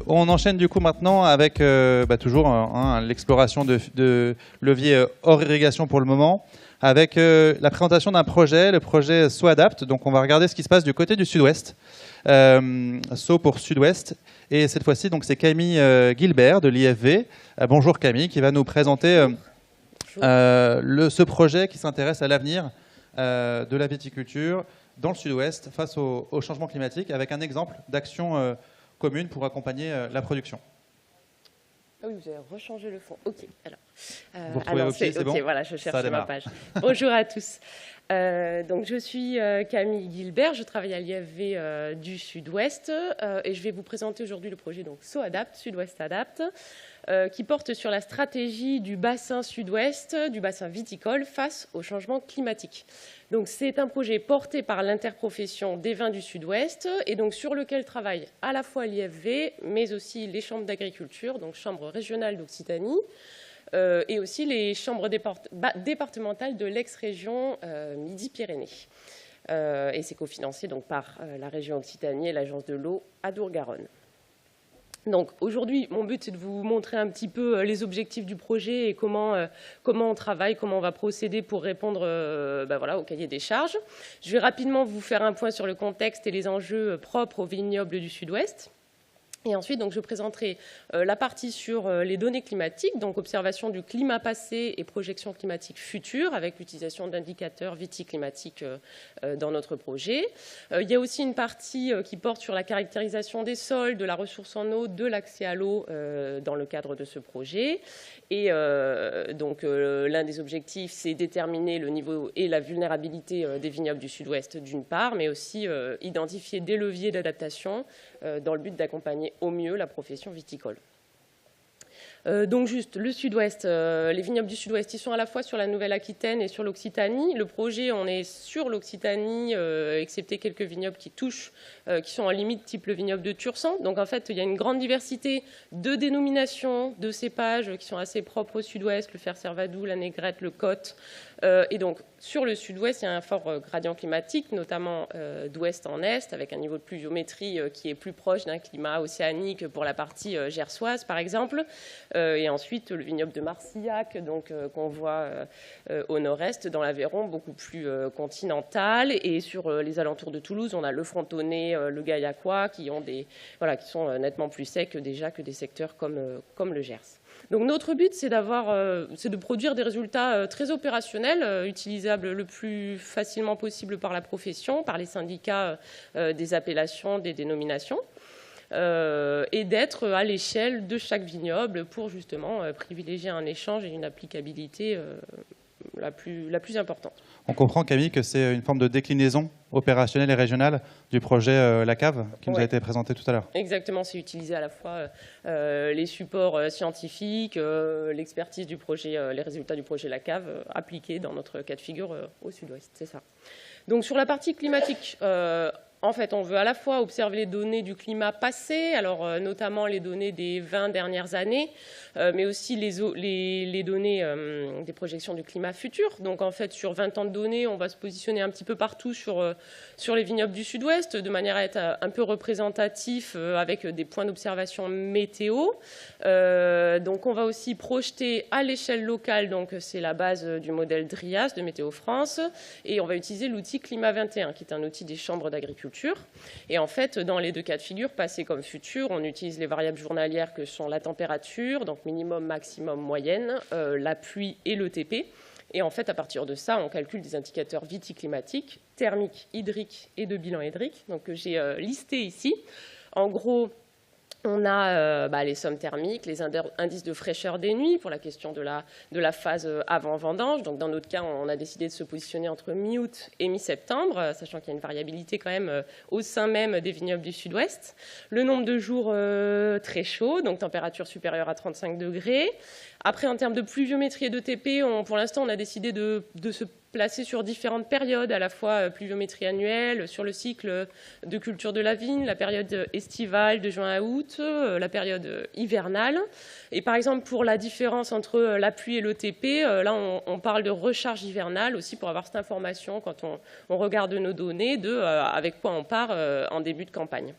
On enchaîne du coup maintenant avec toujours l'exploration de leviers hors irrigation pour le moment, avec la présentation d'un projet, le projet SoAdapt. Donc on va regarder ce qui se passe du côté du sud-ouest, So pour sud-ouest. Et cette fois-ci, c'est Camille Guilbert de l'IFV. Bonjour Camille, qui va nous présenter ce projet qui s'intéresse à l'avenir de la viticulture dans le sud-ouest face au changement climatique, avec un exemple d'action commune pour accompagner la production. Ah oui, vous avez rechangé le fond. OK, alors. Vous retrouvez vos pieds, c'est bon ? Voilà, je cherche ma page. Bonjour à tous. Donc, je suis Camille Guilbert, je travaille à l'IFV du Sud-Ouest et je vais vous présenter aujourd'hui le projet SoAdapt, Sud-Ouest Adapt, qui porte sur la stratégie du bassin sud-ouest, du bassin viticole, face au changement climatique. Donc, c'est un projet porté par l'interprofession des vins du Sud-Ouest et donc sur lequel travaillent à la fois l'IFV, mais aussi les chambres d'agriculture, donc chambres régionales d'Occitanie, et aussi les chambres départementales de l'ex-région Midi-Pyrénées. Et c'est cofinancé donc par la région Occitanie et l'Agence de l'eau Adour-Garonne. Donc aujourd'hui, mon but, c'est de vous montrer un petit peu les objectifs du projet et comment on travaille, comment on va procéder pour répondre au cahier des charges. Je vais rapidement vous faire un point sur le contexte et les enjeux propres aux vignobles du Sud-Ouest. Et ensuite, donc, je présenterai la partie sur les données climatiques, donc observation du climat passé et projection climatique future, avec l'utilisation d'indicateurs viticlimatiques dans notre projet. Il y a aussi une partie qui porte sur la caractérisation des sols, de la ressource en eau, de l'accès à l'eau dans le cadre de ce projet. Et l'un des objectifs, c'est déterminer le niveau et la vulnérabilité des vignobles du Sud-Ouest d'une part, mais aussi identifier des leviers d'adaptation dans le but d'accompagner au mieux la profession viticole. Donc juste le Sud-Ouest, les vignobles du Sud-Ouest, ils sont à la fois sur la Nouvelle-Aquitaine et sur l'Occitanie. Le projet, on est sur l'Occitanie, excepté quelques vignobles qui touchent, qui sont en limite, type le vignoble de Tursan. Donc en fait, il y a une grande diversité de dénominations, de cépages qui sont assez propres au Sud-Ouest, le Fer-Servadou, la Négrette, le Côte. Et donc sur le Sud-Ouest, il y a un fort gradient climatique, notamment d'ouest en est, avec un niveau de pluviométrie qui est plus proche d'un climat océanique pour la partie gersoise, par exemple. Et ensuite, le vignoble de Marcillac, qu'on voit au nord-est, dans l'Aveyron, beaucoup plus continental. Et sur les alentours de Toulouse, on a le Frontonais, le Gaillacois, qui sont nettement plus secs déjà que des secteurs comme le Gers. Donc notre but, c'est de produire des résultats très opérationnels, utilisables le plus facilement possible par la profession, par les syndicats des appellations, des dénominations, et d'être à l'échelle de chaque vignoble pour justement privilégier un échange et une applicabilité la plus importante. On comprend, Camille, que c'est une forme de déclinaison opérationnelle et régionale du projet La Cave qui nous a été présenté tout à l'heure. Exactement, c'est utiliser à la fois les supports scientifiques, l'expertise du projet, les résultats du projet La Cave appliqués dans notre cas de figure au Sud-Ouest, c'est ça. Donc sur la partie climatique, en fait, on veut à la fois observer les données du climat passé, alors notamment les données des 20 dernières années, mais aussi les données des projections du climat futur. Donc en fait, sur 20 ans de données, on va se positionner un petit peu partout sur les vignobles du Sud-Ouest, de manière à être un peu représentatif avec des points d'observation météo. Donc on va aussi projeter à l'échelle locale, donc c'est la base du modèle DRIAS de Météo France, et on va utiliser l'outil Climat 21, qui est un outil des chambres d'agriculture. Et en fait, dans les deux cas de figure, passé comme futur, on utilise les variables journalières que sont la température, donc minimum, maximum, moyenne, la pluie et le TP. Et en fait, à partir de ça, on calcule des indicateurs viticlimatiques, thermiques, hydriques et de bilan hydrique, donc que j'ai listé ici. En gros, on a les sommes thermiques, les indices de fraîcheur des nuits pour la question de la phase avant vendange. Donc dans notre cas, on a décidé de se positionner entre mi-août et mi-septembre, sachant qu'il y a une variabilité quand même au sein même des vignobles du Sud-Ouest. Le nombre de jours très chauds, donc température supérieure à 35 degrés. Après, en termes de pluviométrie et de TP, pour l'instant, on a décidé de se placé sur différentes périodes, à la fois pluviométrie annuelle, sur le cycle de culture de la vigne, la période estivale de juin à août, la période hivernale. Et par exemple, pour la différence entre la pluie et l'ETP, là, on parle de recharge hivernale aussi pour avoir cette information quand on regarde nos données de avec quoi on part en début de campagne.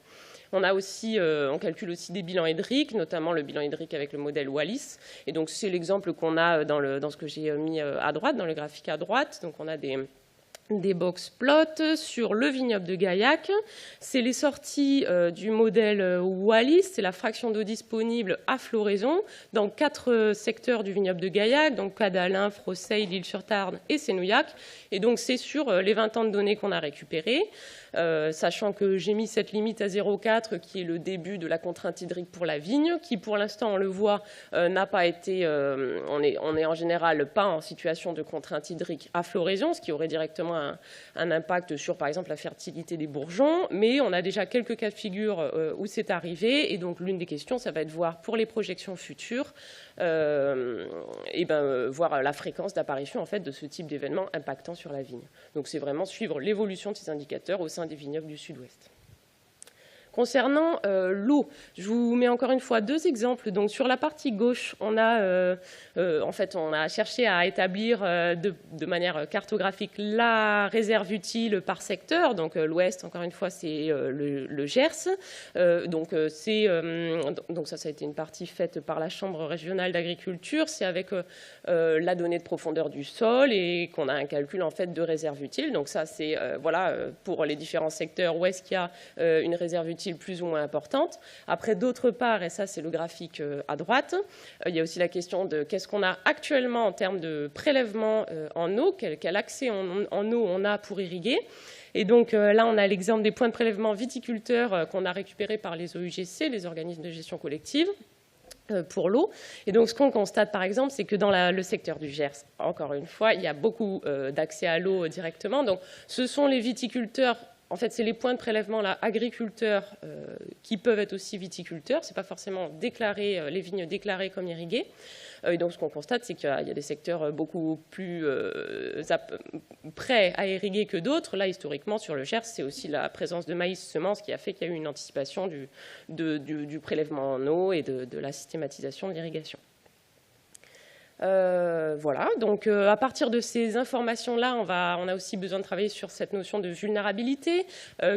On calcule aussi des bilans hydriques, notamment le bilan hydrique avec le modèle Wallis. Et donc, c'est l'exemple qu'on a dans ce que j'ai mis à droite, dans le graphique à droite. Donc, on a des box plots sur le vignoble de Gaillac. C'est les sorties du modèle Wallis, c'est la fraction d'eau disponible à floraison dans 4 secteurs du vignoble de Gaillac, donc Cadalin, Frosseil, l'Île-sur-Tarn et Sénouillac. Et donc c'est sur les 20 ans de données qu'on a récupérées, sachant que j'ai mis cette limite à 0,4 qui est le début de la contrainte hydrique pour la vigne, qui pour l'instant, on le voit, n'a pas été... on est en général pas en situation de contrainte hydrique à floraison, ce qui aurait directement un impact sur, par exemple, la fertilité des bourgeons, mais on a déjà quelques cas de figure où c'est arrivé, et donc l'une des questions, ça va être voir pour les projections futures, voir la fréquence d'apparition en fait, de ce type d'événement impactant sur la vigne. Donc c'est vraiment suivre l'évolution de ces indicateurs au sein des vignobles du Sud-Ouest. Concernant l'eau, je vous mets encore une fois 2 exemples. Donc, sur la partie gauche, on a cherché à établir de manière cartographique la réserve utile par secteur. Donc, l'Ouest, encore une fois, c'est le Gers. Donc, ça a été une partie faite par la Chambre régionale d'agriculture. C'est avec la donnée de profondeur du sol et qu'on a un calcul en fait de réserve utile. Donc, ça, c'est pour les différents secteurs où est-ce qu'il y a une réserve utile plus ou moins importante. Après, d'autre part, et ça c'est le graphique à droite, il y a aussi la question de qu'est-ce qu'on a actuellement en termes de prélèvement en eau, quel accès en eau on a pour irriguer. Et donc là, on a l'exemple des points de prélèvement viticulteurs qu'on a récupérés par les OUGC, les organismes de gestion collective, pour l'eau. Et donc, ce qu'on constate, par exemple, c'est que dans le secteur du Gers, encore une fois, il y a beaucoup d'accès à l'eau directement. Donc, ce sont les viticulteurs. En fait, c'est les points de prélèvement là, agriculteurs qui peuvent être aussi viticulteurs. Ce n'est pas forcément les vignes déclarées comme irriguées. Et donc, ce qu'on constate, c'est qu'il y a des secteurs beaucoup plus prêts à irriguer que d'autres. Là, historiquement, sur le Gers, c'est aussi la présence de maïs semences qui a fait qu'il y a eu une anticipation du prélèvement en eau et de la systématisation de l'irrigation. Voilà, donc à partir de ces informations-là, on a aussi besoin de travailler sur cette notion de vulnérabilité.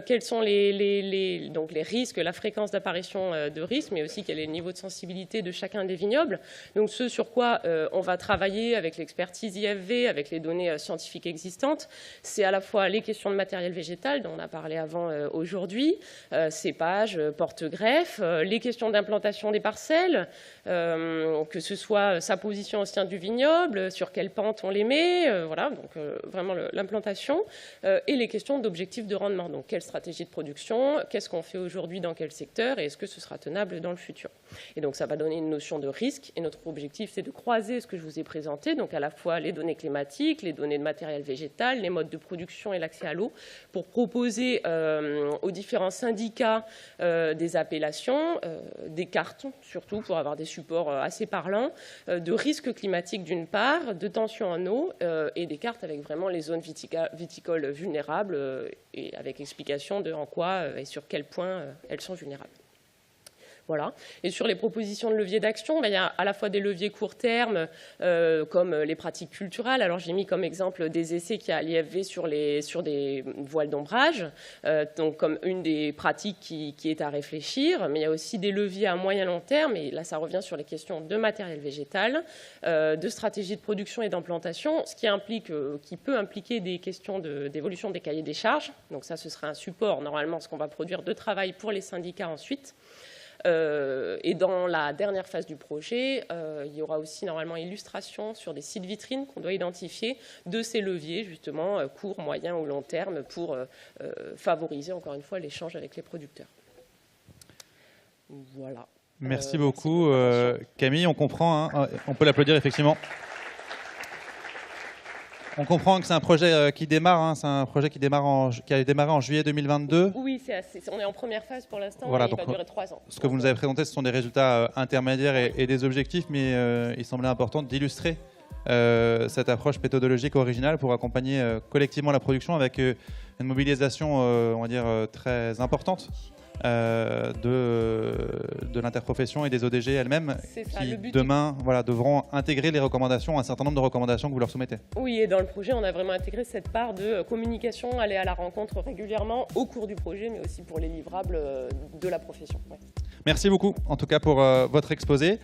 Quels sont les risques, la fréquence d'apparition de risques, mais aussi quel est le niveau de sensibilité de chacun des vignobles. Donc ce sur quoi on va travailler avec l'expertise IFV, avec les données scientifiques existantes, c'est à la fois les questions de matériel végétal, dont on a parlé avant aujourd'hui, cépage, porte-greffe, les questions d'implantation des parcelles, que ce soit sa position au sein du vignoble, sur quelle pente on les met, voilà, donc vraiment l'implantation, et les questions d'objectifs de rendement. Donc, quelle stratégie de production, qu'est-ce qu'on fait aujourd'hui dans quel secteur, et est-ce que ce sera tenable dans le futur. Et donc, ça va donner une notion de risque, et notre objectif, c'est de croiser ce que je vous ai présenté, donc à la fois les données climatiques, les données de matériel végétal, les modes de production et l'accès à l'eau, pour proposer aux différents syndicats des appellations, des cartes, surtout pour avoir des supports assez parlants, de risques climatiques d'une part, de tension en eau et des cartes avec vraiment les zones viticoles vulnérables et avec explication de en quoi et sur quel point elles sont vulnérables. Voilà. Et sur les propositions de leviers d'action, il y a à la fois des leviers court terme, comme les pratiques culturelles. Alors, j'ai mis comme exemple des essais qu'il y a à l'IFV sur des voiles d'ombrage, donc comme une des pratiques qui est à réfléchir. Mais il y a aussi des leviers à moyen long terme, et là, ça revient sur les questions de matériel végétal, de stratégie de production et d'implantation, ce qui peut impliquer des questions d'évolution des cahiers des charges. Donc ça, ce sera un support, normalement, ce qu'on va produire de travail pour les syndicats ensuite. Et dans la dernière phase du projet, il y aura aussi normalement illustration sur des sites vitrines qu'on doit identifier de ces leviers, justement, court, moyen ou long terme, pour favoriser, encore une fois, l'échange avec les producteurs. Voilà. Merci beaucoup, Camille. On comprend, hein, on peut l'applaudir effectivement. On comprend que c'est un projet qui démarre, hein, c'est un projet qui a démarré en juillet 2022. Oui, on est en première phase pour l'instant, voilà, et il va durer 3 ans. Ce que vous nous avez présenté, ce sont des résultats intermédiaires et des objectifs, mais il semblait important d'illustrer cette approche méthodologique originale pour accompagner collectivement la production avec une mobilisation, on va dire, très importante de l'interprofession et des ODG elles-mêmes qui, demain, voilà, devront intégrer les recommandations, un certain nombre de recommandations que vous leur soumettez. Oui, et dans le projet, on a vraiment intégré cette part de communication, aller à la rencontre régulièrement au cours du projet, mais aussi pour les livrables de la profession. Ouais. Merci beaucoup, en tout cas, pour votre exposé.